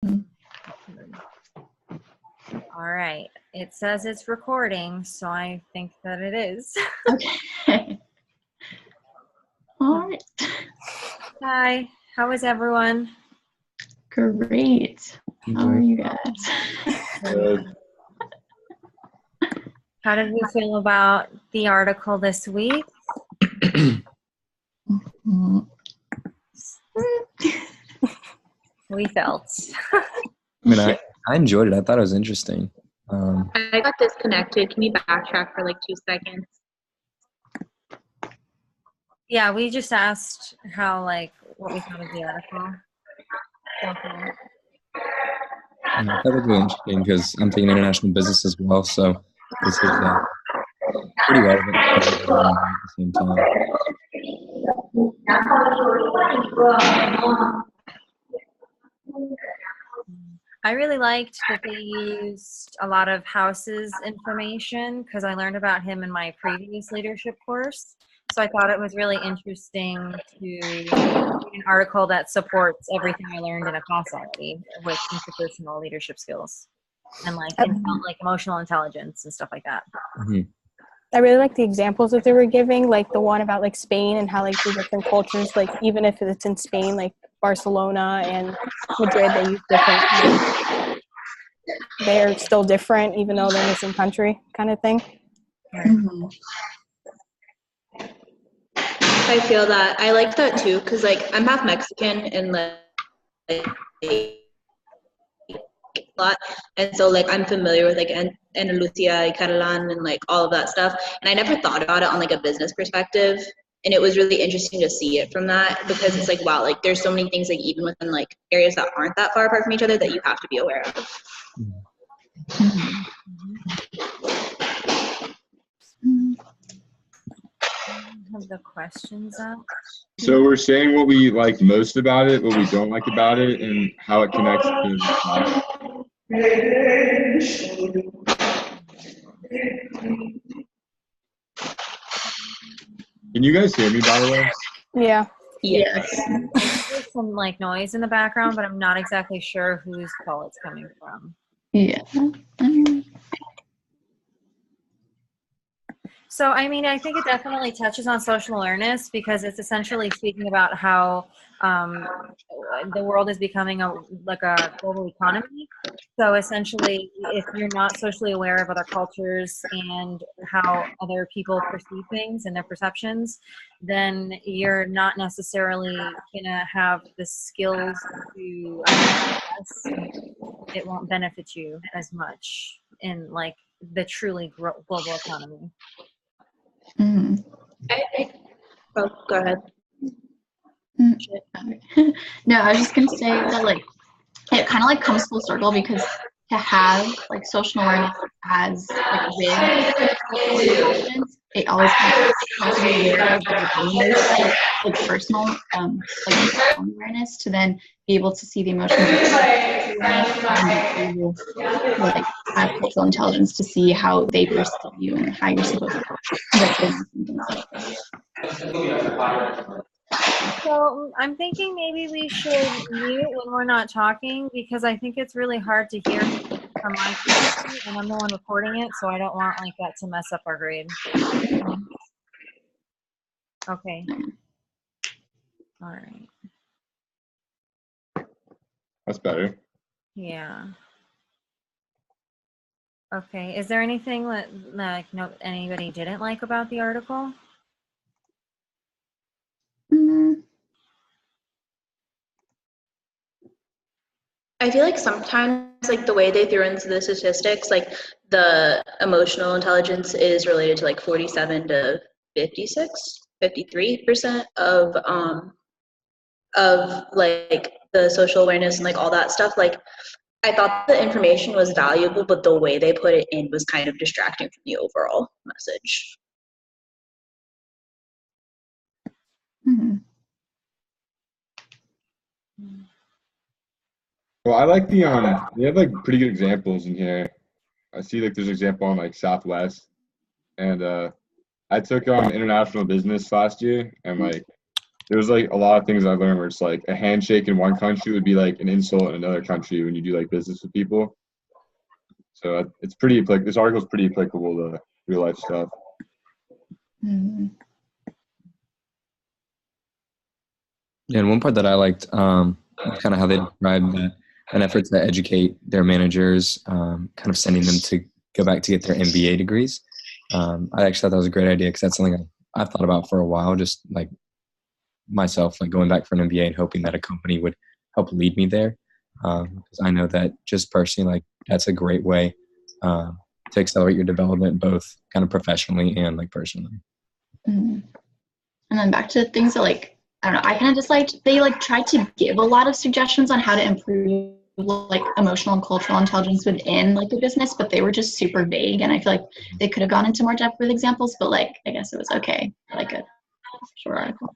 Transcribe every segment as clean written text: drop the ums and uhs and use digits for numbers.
All right. It says it's recording, so I think that it is. Okay. All right. Hi. How is everyone? Great. How are you guys? Good. How did we feel about the article this week? We felt. I mean, I enjoyed it. I thought it was interesting. I got disconnected. Can you backtrack for like 2 seconds? Yeah, we just asked how, like, what we thought of the article. Okay. I thought it was really interesting because I'm taking international business as well, so this is pretty relevant at the same time. I really liked that they used a lot of House's information because I learned about him in my previous leadership course. So I thought it was really interesting to read an article that supports everything I learned in a class already with interpersonal leadership skills and like emotional intelligence and stuff like that. Mm-hmm. I really like the examples that they were giving, like the one about like Spain and how like the different cultures, like even if it's in Spain, like Barcelona and Madrid, they use different, they're still different even though they're in the same country kind of thing. Mm-hmm. I feel that. I like that too because like I'm half Mexican and like a lot, and so like I'm familiar with like Andalusia, Catalan, and like all of that stuff. And I never thought about it on like a business perspective, and it was really interesting to see it from that because it's like wow, like there's so many things like even within like areas that aren't that far apart from each other that you have to be aware of. Have the questions up. So we're saying what we like most about it, what we don't like about it, and how it connects to the class. Can you guys hear me, by the way? Yeah. Yes. There's some like noise in the background, but I'm not exactly sure whose call it's coming from. Yeah. So, I mean, I think it definitely touches on social awareness because it's essentially speaking about how the world is becoming a global economy. So essentially, if you're not socially aware of other cultures and how other people perceive things and their perceptions, then you're not necessarily going to have the skills to it won't benefit you as much in like the truly global economy. Mm-hmm. Oh, go ahead. No, I was just gonna say that like it kind of like comes full circle because to have like social awareness as like with it always has to be aware of your own like personal like awareness to then be able to see the emotional awareness and be able to like have cultural intelligence to see how they perceive you and how you're supposed to conduct business and things like that. So I'm thinking maybe we should mute when we're not talking because I think it's really hard to hear from my phone, and I'm the one recording it, so I don't want like that to mess up our grade. Okay. All right. That's better. Yeah. Okay. Is there anything that like anybody didn't like about the article? I feel like sometimes like the way they threw into the statistics, like the emotional intelligence is related to like 47 to 53% of like the social awareness and like all that stuff. Like I thought the information was valuable, but the way they put it in was kind of distracting from the overall message. Mm-hmm. Well, I like they have like pretty good examples in here. I see like there's an example on like Southwest, and I took international business last year, and like there's like a lot of things I learned where it's like a handshake in one country would be like an insult in another country when you do like business with people. So it's pretty this article is pretty applicable to real life stuff. Mhm. Yeah, and one part that I liked, kind of how they described that an effort to educate their managers, kind of sending them to go back to get their MBA degrees. I actually thought that was a great idea because that's something I've thought about for a while, just like myself, like going back for an MBA and hoping that a company would help lead me there. Because I know that just personally, like that's a great way to accelerate your development, both kind of professionally and like personally. Mhm. And then back to things that like, I don't know, I kind of just liked, they like tried to give a lot of suggestions on how to improve like emotional and cultural intelligence within like a business, but they were just super vague. And I feel like they could have gone into more depth with examples, but like, I guess it was okay. Like a short article.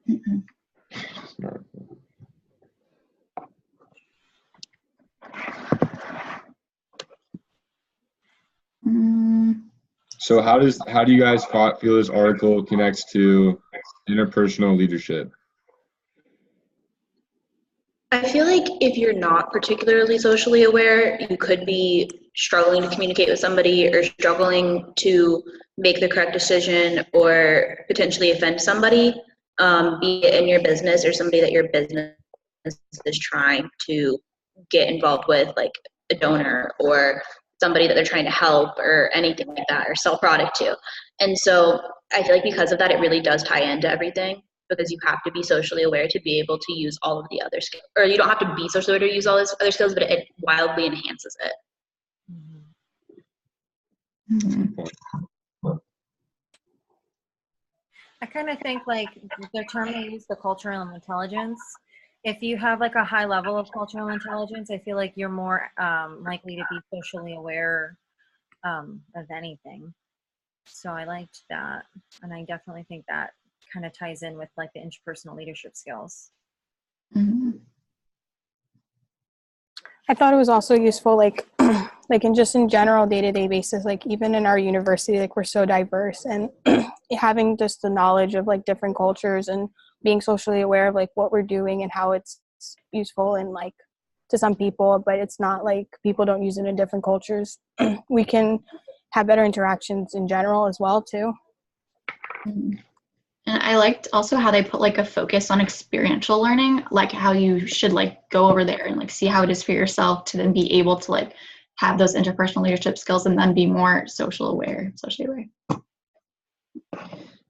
Mhm. Mm, So how do you guys feel this article connects to interpersonal leadership? I feel like if you're not particularly socially aware, you could be struggling to communicate with somebody or struggling to make the correct decision or potentially offend somebody, be it in your business or somebody that your business is trying to get involved with, like a donor or somebody that they're trying to help or anything like that, or sell product to. And so I feel like because of that, it really does tie into everything, because you have to be socially aware to be able to use all of the other skills. Or you don't have to be socially aware to use all those other skills, but it wildly enhances it. mhm. I kind of think like the term they use, the cultural intelligence. If you have like a high level of cultural intelligence, I feel like you're more likely to be socially aware of anything. So I liked that, and I definitely think that kind of ties in with like the interpersonal leadership skills. Mhm. I thought it was also useful, like, like in just in general day-to-day basis, like even in our university, like we're so diverse, and having just the knowledge of like different cultures and being socially aware of like what we're doing and how it's useful and like to some people, but it's not like people don't use it in different cultures. We can have better interactions in general as well too. Mhm. And I liked also how they put like a focus on experiential learning, like how you should like go over there and like see how it is for yourself to then be able to like have those interpersonal leadership skills and then be more socially aware.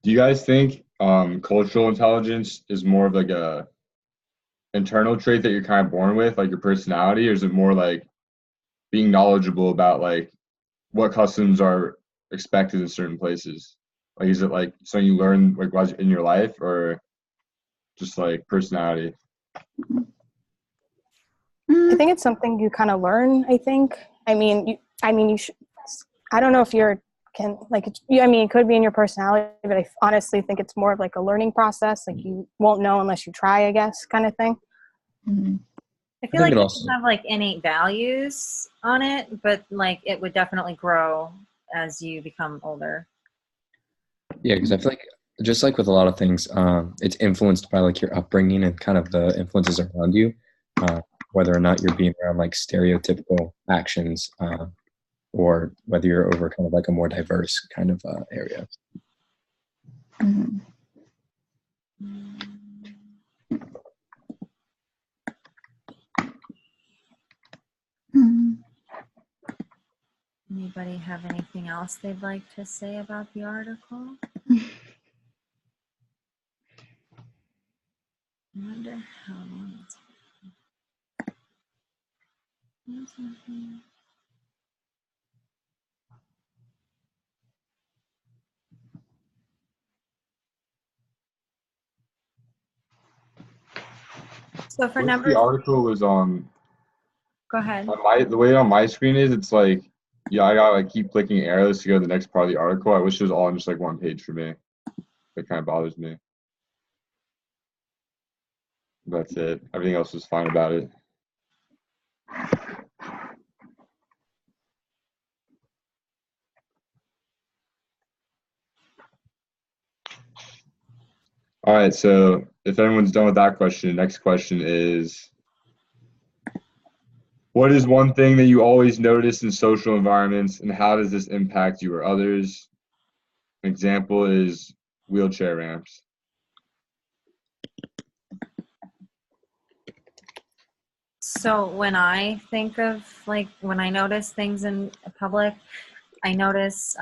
Do you guys think cultural intelligence is more of like a internal trait that you're kind of born with, like your personality, or is it more like being knowledgeable about like what customs are expected in certain places? Like, is it like something you learn like while in your life, or just like personality? I think it's something you kind of learn. I think. You should. I don't know if you're can like. I mean, it could be in your personality, but I honestly think it's more of like a learning process. Like you won't know unless you try, I guess, kind of thing. Mhm. I I feel think like it you also, can have like innate values on it, but like it would definitely grow as you become older. yeah, because I feel like just like with a lot of things, it's influenced by like your upbringing and kind of the influences around you, uh, whether or not you're being around like stereotypical actions, or whether you're over kind of like a more diverse kind of area. Mhm. Mhm. Anybody have anything else they'd like to say about the article? I wonder how long it's been. So for Once number, the article was go ahead. on my the way on my screen is, it's like, yeah, I gotta like keep clicking arrows to go to the next part of the article. I wish it was all on just like one page for me. That kind of bothers me. That's it. Everything else was fine about it. All right, so if everyone's done with that question, next question is, what is one thing that you always notice in social environments, and how does this impact you or others? An example is wheelchair ramps. So when I think of like when I notice things in public, I notice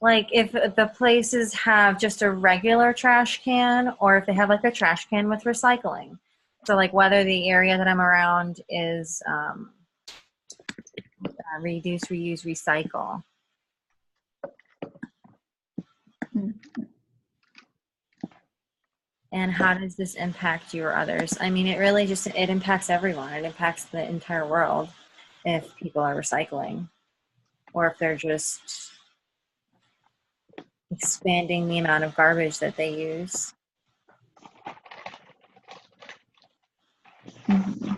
like if the places have just a regular trash can or if they have like a trash can with recycling. So like whether the area that I'm around is reduce, reuse, recycle. And how does this impact you or others? I mean, it really just, it impacts everyone. It impacts the entire world if people are recycling or if they're just expanding the amount of garbage that they use. Mhm.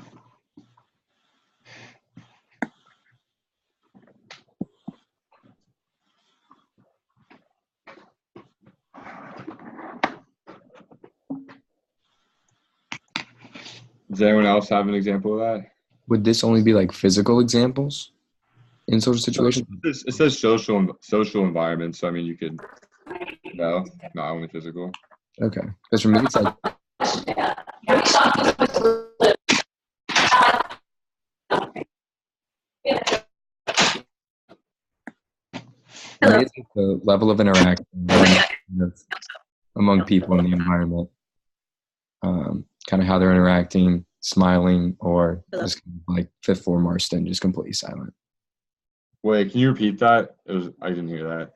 Does anyone else have an example of that? Would this only be like physical examples in social situations? It says social environment, so I mean you could not only physical. Okay, because for me it's like for me it's like the level of interaction among people in the environment, kind of how they're interacting, smiling, or just kind of like fifth floor Marston, just completely silent. Wait, can you repeat that? I didn't hear that.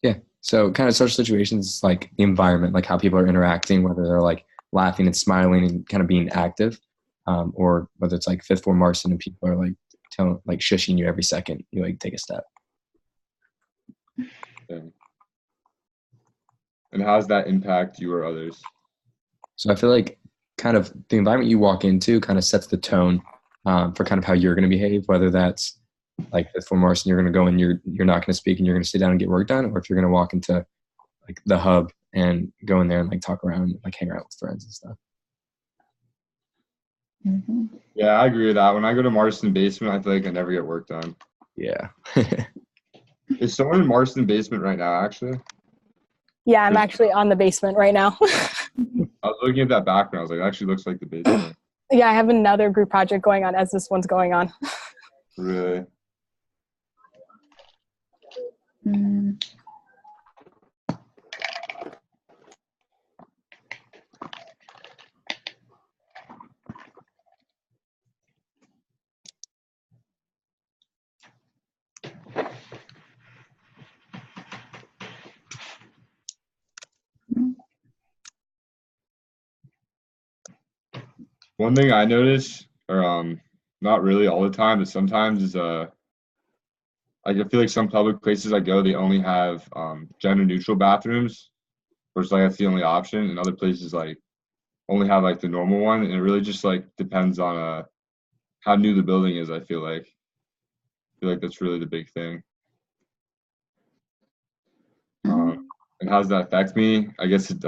Yeah. So kind of social situations like the environment, like how people are interacting, whether they're like laughing and smiling and kind of being active, or whether it's like fifth floor Marston and people are like like shushing you every second you like take a step. Yeah. And how does that impact you or others? So I feel like kind of the environment you walk into kind of sets the tone for kind of how you're going to behave, whether that's like fifth floor Marston, you're going to go and you're not going to speak and you're going to sit down and get work done, or if you're going to walk into like the hub and go in there and like talk around, like hang out with friends and stuff. Mm-hmm. Yeah, I agree with that. When I go to Marston basement, I feel like I never get work done. Yeah. Is someone in Marston basement right now, actually? Yeah, I'm actually on the basement right now. I was looking at that background. I was like, it actually looks like the basement. Yeah, I have another group project going on as this one's going on. Really? Mm. One thing I notice, or not really all the time, but sometimes is like I feel like some public places I go, they only have gender neutral bathrooms, or it's like that's the only option, and other places like only have like the normal one, and it really just like depends on how new the building is. I feel like that's really the big thing. And how does that affect me? I guess it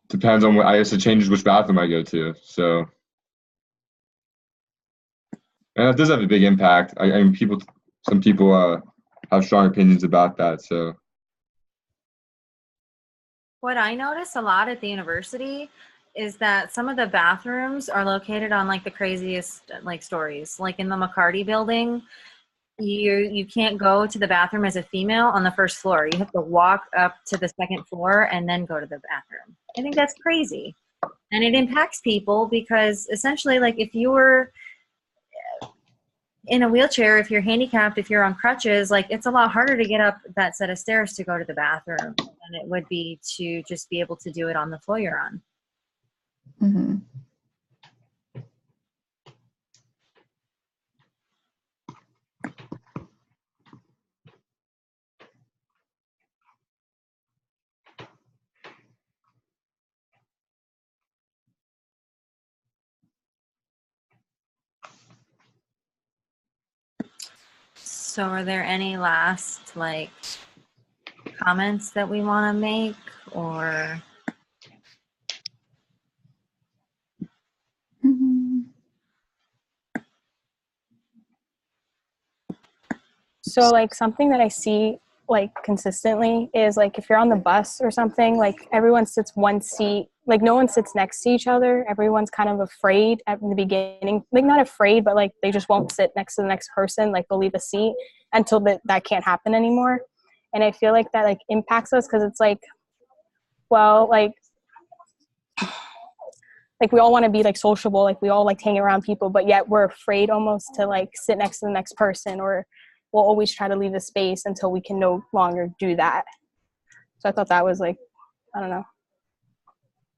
depends on what. I guess it changes which bathroom I go to. So, and that does have a big impact. I mean, some people have strong opinions about that. So, What I notice a lot at the university is that some of the bathrooms are located on like the craziest like stories. Like in the McCarty building, you can't go to the bathroom as a female on the first floor. You have to walk up to the second floor and then go to the bathroom. I think that's crazy. And it impacts people because essentially like if you were in a wheelchair, if you're handicapped, if you're on crutches, like it's a lot harder to get up that set of stairs to go to the bathroom than it would be to just be able to do it on the floor you're on. Mm-hmm. So are there any last like comments that we want to make, or? So like something that I see like consistently is like if you're on the bus or something, like everyone sits one seat, like no one sits next to each other. Everyone's kind of afraid at the beginning, like not afraid, but like they just won't sit next to the next person. Like they'll leave a seat until that can't happen anymore. And I feel like that like impacts us because it's like, well, like we all want to be like sociable, like we all like hang around people, but yet we're afraid almost to like sit next to the next person, or we'll always try to leave a space until we can no longer do that. So I thought that was like, I don't know.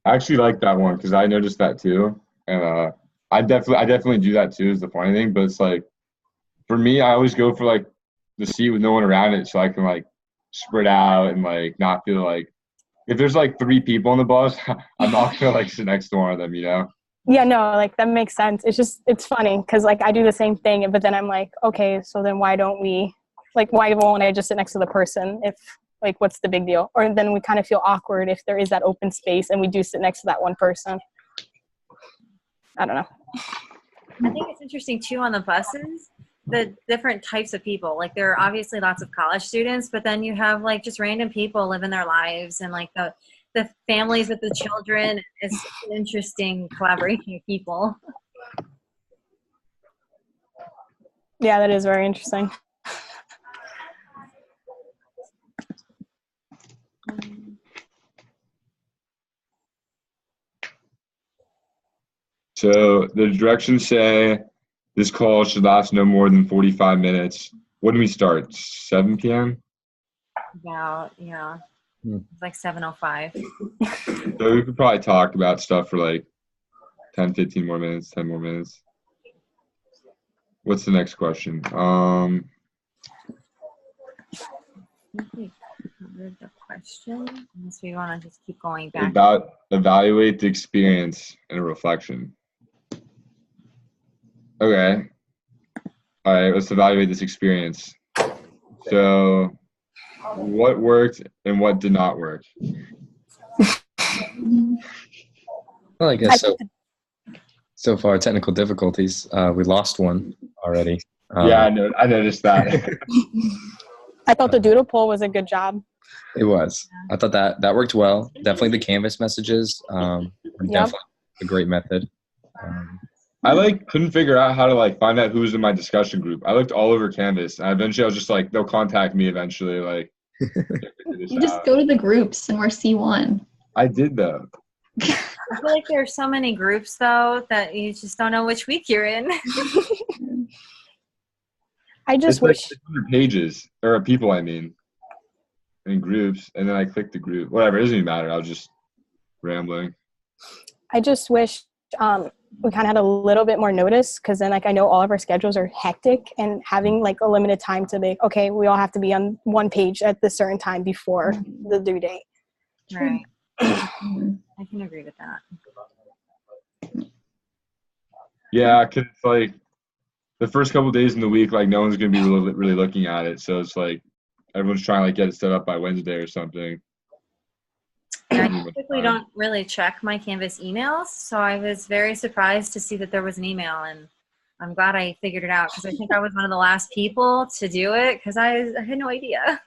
I actually like that one because I noticed that too, and I definitely do that too. Is the funny thing, but it's like for me, I always go for like the seat with no one around it, so I can like spread out and like not feel like if there's like 3 people on the bus, I'm not gonna like sit next to one of them, you know? Yeah, no, like that makes sense. It's just, it's funny because like I do the same thing, but then I'm like, okay, so then why don't we, like, why won't I just sit next to the person if, like, what's the big deal? Or then we kind of feel awkward if there is that open space and we do sit next to that one person. I don't know. I think it's interesting too on the buses, the different types of people. Like there are obviously lots of college students, but then you have like just random people living their lives, and like the families with the children. It's an interesting collaboration of people. Yeah, that is very interesting. So the directions say this call should last no more than 45 minutes. When do we start? 7 p.m.? About, yeah, Hmm. it's like 7:05. So we could probably talk about stuff for like 10, 15 more minutes, 10 more minutes. What's the next question? I think we covered the question, unless we want to just keep going back. About evaluate the experience and a reflection. Okay. All right, let's evaluate this experience. So what worked and what did not work? Well, I guess so far, technical difficulties. We lost one already. Yeah, I noticed that. I thought the doodle poll was a good job. It was. I thought that worked well. Definitely the Canvas messages are definitely a great method. I couldn't figure out how to find out who was in my discussion group. I looked all over Canvas, and eventually I was just like, they'll contact me eventually. You just go to the groups and we're C1. I did though. I feel like there are so many groups though that you just don't know which week you're in. I just It's wish 600 pages or people, I mean, in groups, and then I clicked the group. Whatever, it doesn't even matter. I was just rambling. I just wish we kind of had a little bit more notice, because then I know all of our schedules are hectic, and having a limited time to be, okay, we all have to be on one page at this certain time before the due date. Right. I can agree with that. Yeah, because the first couple of days in the week, no one's gonna be really looking at it, so it's everyone's trying to get it set up by Wednesday or something. Yeah, I typically don't really check my Canvas emails, so I was very surprised to see that there was an email, and I'm glad I figured it out, because I think I was one of the last people to do it, because I had no idea.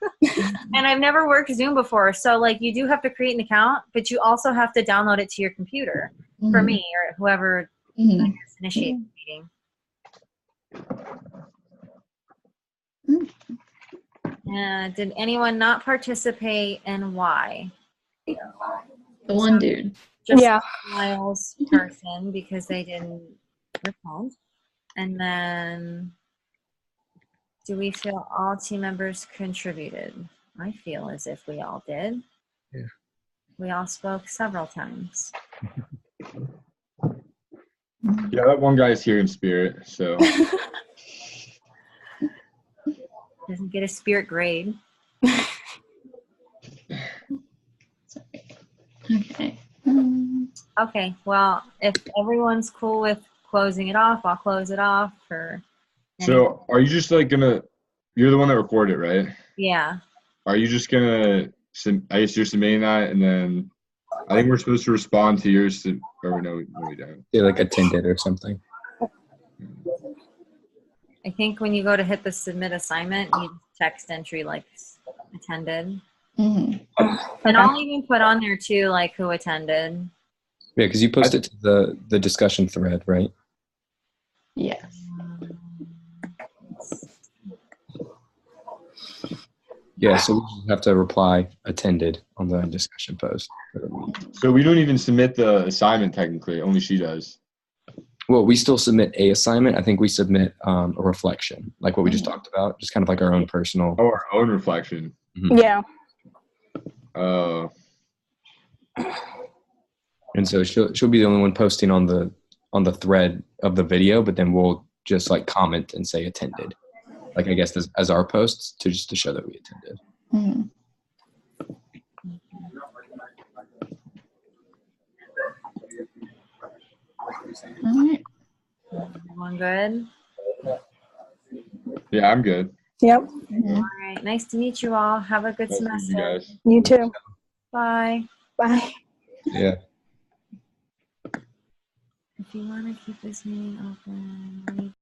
And I've never worked Zoom before, so you do have to create an account, but you also have to download it to your computer for me or whoever initiates the meeting. Did anyone not participate, and why? The one dude. Just Miles person, because they didn't respond. And then, do we feel all team members contributed? I feel as if we all did. Yeah. We all spoke several times. Yeah, that one guy's here in spirit, so. Doesn't get a spirit grade. Okay. Okay, well, if everyone's cool with closing it off, I'll close it off. So are you just you're the one that recorded, right? Yeah. are you just gonna? I guess you're submitting that, and then I think we're supposed to respond to yours. Or no, we don't. They like attended or something. I think when you go to hit the submit assignment, you text entry like attended. Mhm. And I'll even put on there too, like who attended. Yeah, because you posted to the discussion thread, right? Yes. Yeah, so we just have to reply attended on the discussion post. So we don't even submit the assignment technically. Only she does. Well, we still submit a assignment. I think we submit a reflection, like what we just talked about, just kind of like our own personal. Oh, our own reflection. Mhm. Yeah. And so she'll be the only one posting on the thread of the video, but then we'll just like comment and say attended, like I guess as our posts to show that we attended. Mhm. All right. Everyone good? Yeah, I'm good. Yep. Mhm. All right. Nice to meet you all. Have a good Nice to meet you semester. guys. You too. Bye. Bye. Yeah. If you want to keep this meeting open,